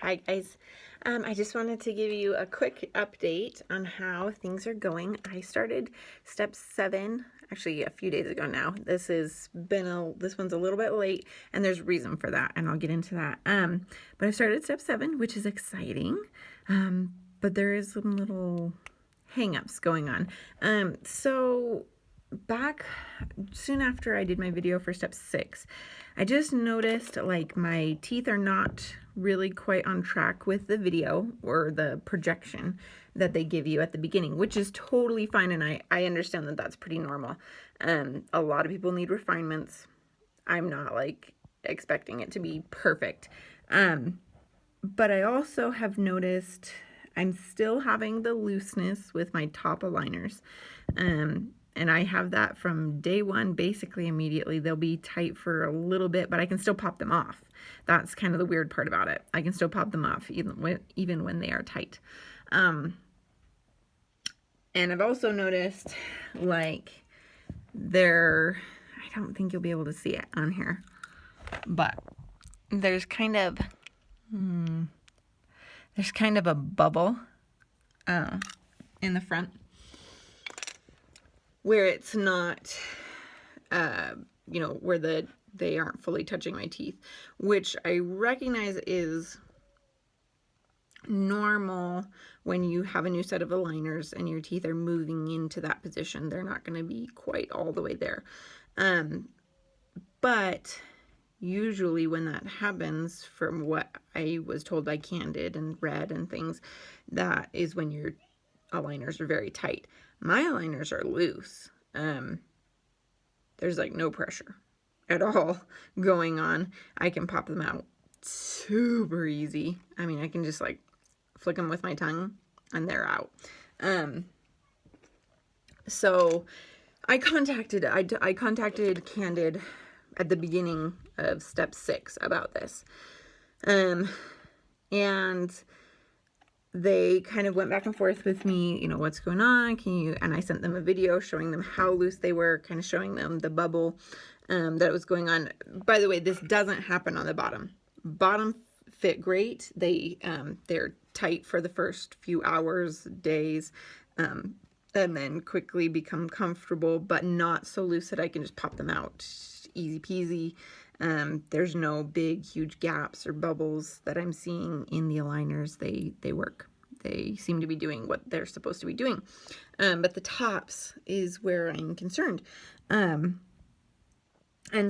Hi guys, I just wanted to give you a quick update on how things are going. I started step 7 actually a few days ago now. This one's a little bit late, and there's a reason for that, and I'll get into that. But I started step 7, which is exciting, but there is some little hang-ups going on. So back soon after I did my video for step 6, I just noticed like my teeth are not really quite on track with the video or the projection that they give you at the beginning, which is totally fine, and I understand that that's pretty normal. A lot of people need refinements. I'm not like expecting it to be perfect. But I also have noticed I'm still having the looseness with my top aligners. And I have that from day one, basically immediately. They'll be tight for a little bit, but I can still pop them off. That's kind of the weird part about it. I can still pop them off even when they are tight. And I've also noticed, like, I don't think you'll be able to see it on here, but there's kind of a bubble in the front where it's not, where they aren't fully touching my teeth, which I recognize is normal when you have a new set of aligners and your teeth are moving into that position. They're not going to be quite all the way there. But usually when that happens, from what I was told by Candid and read and things, that is when your aligners are very tight. My aligners are loose. There's like no pressure at all going on. I can pop them out super easy. I mean, I can just like flick them with my tongue and they're out. So I contacted Candid at the beginning of step 6 about this. And they kind of went back and forth with me, what's going on, and I sent them a video showing them how loose they were, kind of showing them the bubble that was going on. By the way, this doesn't happen on the bottom. Bottom fit great. They're tight for the first few hours, days, and then quickly become comfortable, but not so loose that I can just pop them out easy peasy. There's no big, huge gaps or bubbles that I'm seeing in the aligners. They work. They seem to be doing what they're supposed to be doing. But the tops is where I'm concerned. And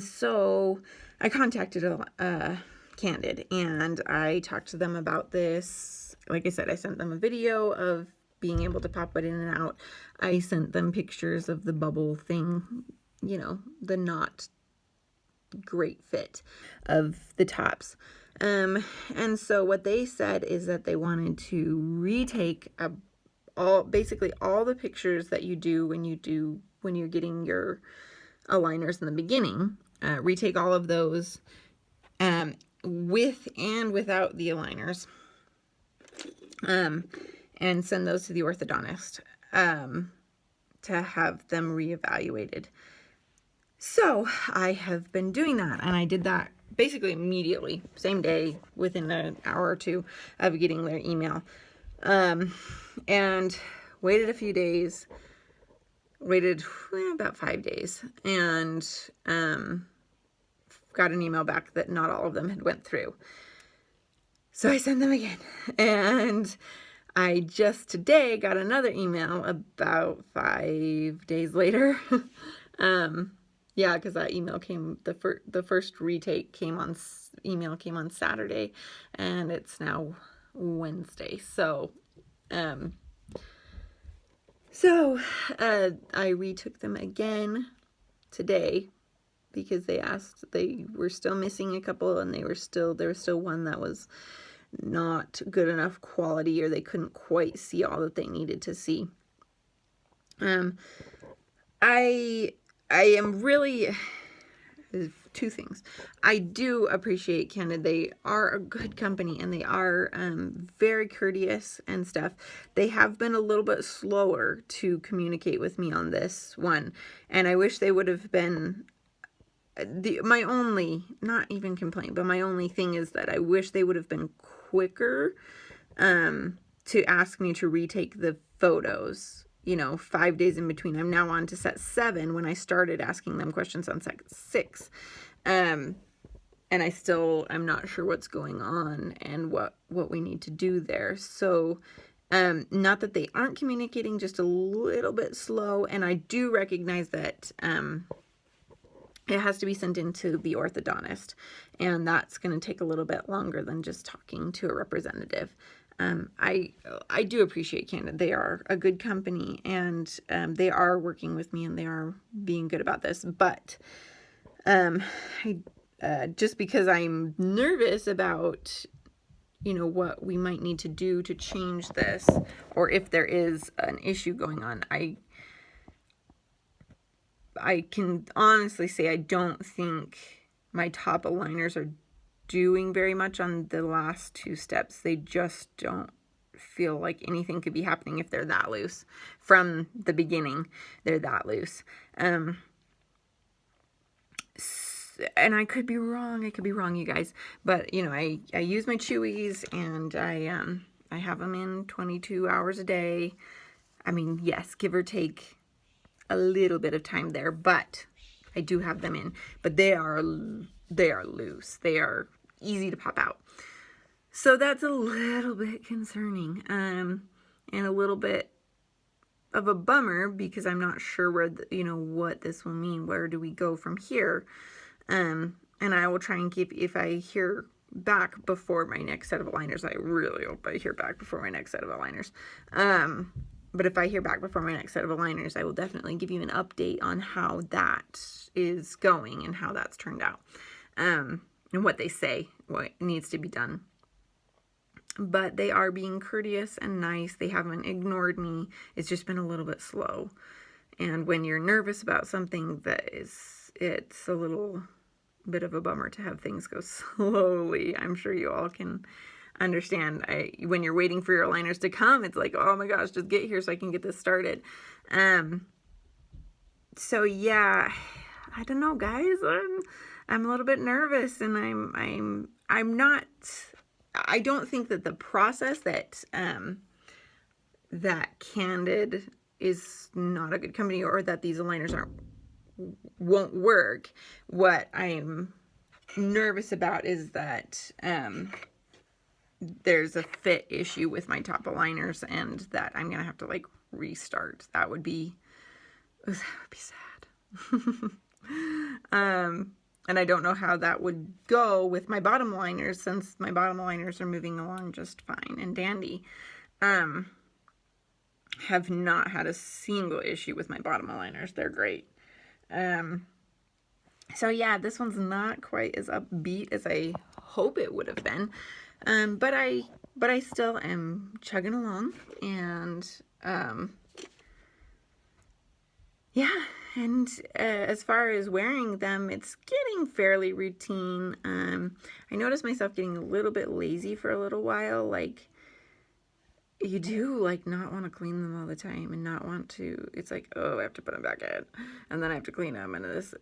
so I contacted Candid, and I talked to them about this. Like I said, I sent them a video of being able to pop it in and out. I sent them pictures of the bubble thing, the not great fit of the tops. And so what they said is that they wanted to retake basically all the pictures that you do when you're getting your aligners in the beginning, retake all of those, with and without the aligners, and send those to the orthodontist, to have them reevaluated. So I have been doing that, and I did that basically immediately, same day, within an hour or two of getting their email, and waited a few days, waited about 5 days, and got an email back that not all of them had went through. So I sent them again, and I just today got another email about 5 days later. Yeah, because that email came, the first retake email came on Saturday, and it's now Wednesday. So, I retook them again today because they were still missing a couple, and there was still one that was not good enough quality, or they couldn't quite see all that they needed to see. I am really, two things. I do appreciate Candid. They are a good company, and they are very courteous and stuff. They have been a little bit slower to communicate with me on this one, and I wish they would have been. My only, not even complaint, but my only thing is that I wish they would have been quicker to ask me to retake the photos, 5 days in between. I'm now on to set 7 when I started asking them questions on set 6. And I still am not sure what's going on and what we need to do there. So not that they aren't communicating, just a little bit slow. And I do recognize that it has to be sent into the orthodontist, and that's going to take a little bit longer than just talking to a representative. I do appreciate Candid. They are a good company, and they are working with me, and they are being good about this. But just because I'm nervous about what we might need to do to change this, or if there is an issue going on, I can honestly say I don't think my top aligners are doing very much on the last 2 steps. They just don't feel like anything could be happening if they're that loose. From the beginning, they're that loose. And I could be wrong, you guys. But, I use my Chewies, and I have them in 22 hours a day. I mean, yes, give or take a little bit of time there, but I do have them in. But they are loose. They are easy to pop out. So that's a little bit concerning, and a little bit of a bummer, because I'm not sure where what this will mean. Where do we go from here? And I will try and if I hear back before my next set of aligners, I really hope I hear back before my next set of aligners. But if I hear back before my next set of aligners, I will definitely give you an update on how that is going and how that's turned out. And what they say, what needs to be done. But they are being courteous and nice. They haven't ignored me. It's just been a little bit slow. And when you're nervous about something, it's a little bit of a bummer to have things go slowly. I'm sure you all can understand. When you're waiting for your aligners to come, it's like, oh my gosh, just get here so I can get this started. So yeah, I don't know, guys. I'm a little bit nervous, and I'm not. I don't think that the process that Candid is not a good company, or that these aligners won't work. What I'm nervous about is that there's a fit issue with my top aligners, and that I'm gonna have to restart. That would be sad. And I don't know how that would go with my bottom aligners, since my bottom aligners are moving along just fine and dandy. Have not had a single issue with my bottom aligners. They're great. So yeah, this one's not quite as upbeat as I hope it would have been. But I still am chugging along, and yeah. And as far as wearing them, it's getting fairly routine. I noticed myself getting a little bit lazy for a little while. You do not want to clean them all the time, and not want to. It's like, oh, I have to put them back in, and then I have to clean them, and this.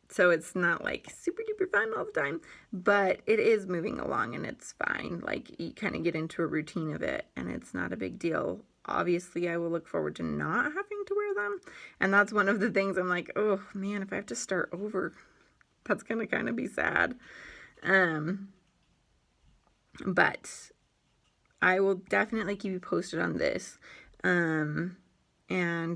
So it's not super duper fun all the time, but it is moving along, and it's fine. You kind of get into a routine of it, and it's not a big deal. Obviously, I will look forward to not having to wear them, and that's one of the things I'm like, oh man, if I have to start over, that's gonna kind of be sad. But I will definitely keep you posted on this, and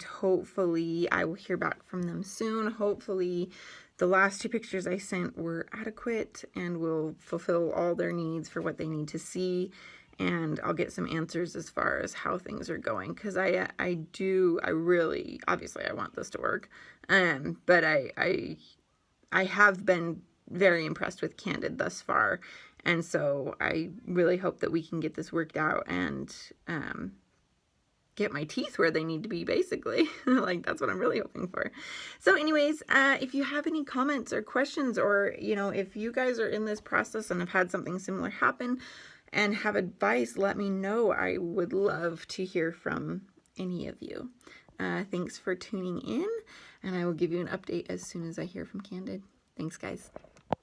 hopefully I will hear back from them soon. Hopefully the last 2 pictures I sent were adequate and will fulfill all their needs for what they need to see. And I'll get some answers as far as how things are going, because I really, obviously I want this to work, but I have been very impressed with Candid thus far, and so I really hope that we can get this worked out and get my teeth where they need to be, basically. That's what I'm really hoping for. So anyways, if you have any comments or questions, or if you guys are in this process and have had something similar happen and have advice, let me know. I would love to hear from any of you. Thanks for tuning in, and I will give you an update as soon as I hear from Candid. Thanks, guys.